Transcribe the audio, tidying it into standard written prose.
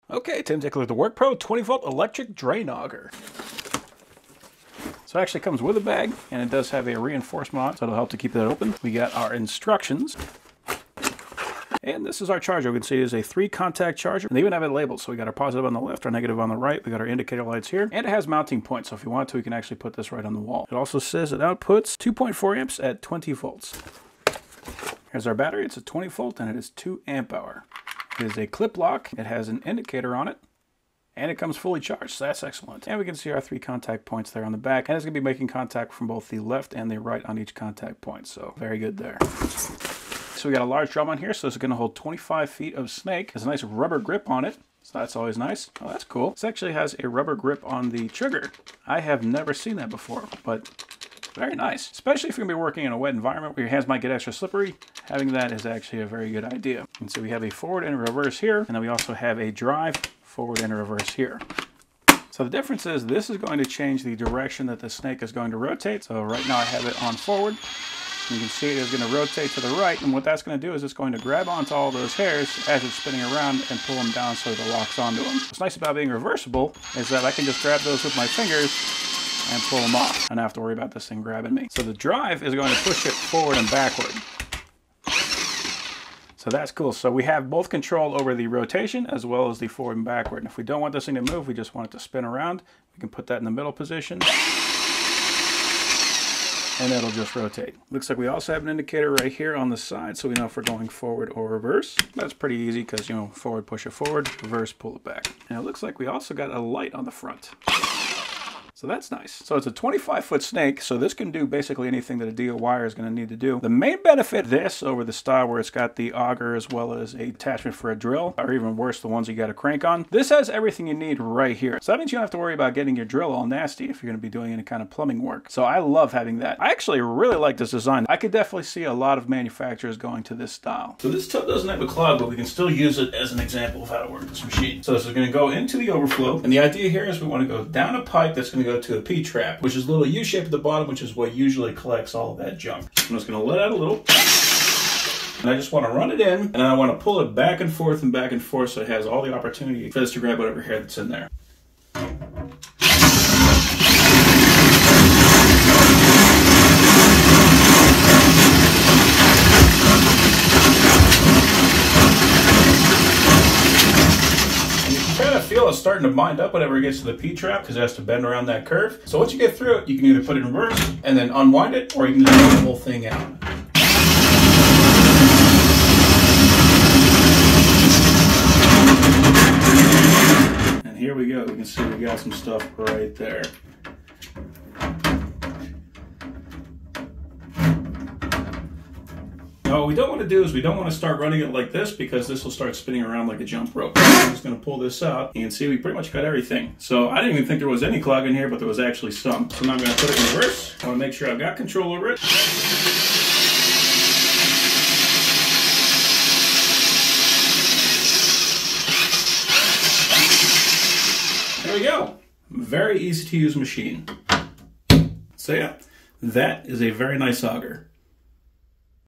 Okay, time to take a look at the WORKPRO 20-volt electric drain auger. So it actually comes with a bag, and it does have a reinforcement on it, so it'll help to keep that open. We got our instructions. And this is our charger. We can see it is a 3-contact charger. And they even have it labeled. So we got our positive on the left, our negative on the right. We got our indicator lights here. And it has mounting points. So if you want to, we can actually put this right on the wall. It also says it outputs 2.4 amps at 20 volts. Here's our battery. It's a 20 volt and it is 2 amp hour. It is a clip lock. It has an indicator on it. And it comes fully charged, so that's excellent. And we can see our 3 contact points there on the back. And it's going to be making contact from both the left and the right on each contact point. So very good there. So we got a large drum on here, so it's going to hold 25 feet of snake. There's a nice rubber grip on it, so that's always nice. Oh, that's cool. This actually has a rubber grip on the trigger. I have never seen that before, but very nice. Especially if you're going to be working in a wet environment where your hands might get extra slippery. Having that is actually a very good idea. And so we have a forward and a reverse here, and then we also have a drive forward and a reverse here. So the difference is this is going to change the direction that the snake is going to rotate. So right now I have it on forward. You can see it is going to rotate to the right, and what that's going to do is it's going to grab onto all those hairs as it's spinning around and pull them down so that it locks onto them. What's nice about being reversible is that I can just grab those with my fingers and pull them off. I don't have to worry about this thing grabbing me. So the drive is going to push it forward and backward. So that's cool. So we have both control over the rotation as well as the forward and backward. And if we don't want this thing to move, we just want it to spin around. We can put that in the middle position. And it'll just rotate. Looks like we also have an indicator right here on the side, so we know if we're going forward or reverse. That's pretty easy because, you know, forward, push it forward, reverse, pull it back. And it looks like we also got a light on the front. So that's nice. So it's a 25-foot snake, so this can do basically anything that a DO wire is going to need to do. The main benefit of this over the style where it's got the auger as well as a attachment for a drill, or even worse, the ones you got to crank on, this has everything you need right here. So that means you don't have to worry about getting your drill all nasty if you're going to be doing any kind of plumbing work. So I love having that. I actually really like this design. I could definitely see a lot of manufacturers going to this style. So this tub doesn't have a clog, but we can still use it as an example of how to work this machine. So this is going to go into the overflow, and the idea here is we want to go down a pipe that's going to go to a P-trap, which is a little U-shape at the bottom, which is what usually collects all of that junk. I'm just going to let out a little, and I just want to run it in, and I want to pull it back and forth so it has all the opportunity for this to grab whatever hair that's in there. Feel it's starting to bind up whenever it gets to the P-trap because it has to bend around that curve. So once you get through it, you can either put it in reverse and then unwind it, or you can just pull the whole thing out. And here we go. We can see we got some stuff right there. Now what we don't want to do is we don't want to start running it like this because this will start spinning around like a jump rope. I'm just going to pull this out. You can see we pretty much got everything. So I didn't even think there was any clog in here, but there was actually some. So now I'm going to put it in reverse. I want to make sure I've got control over it. There we go. Very easy to use machine. So yeah, that is a very nice auger.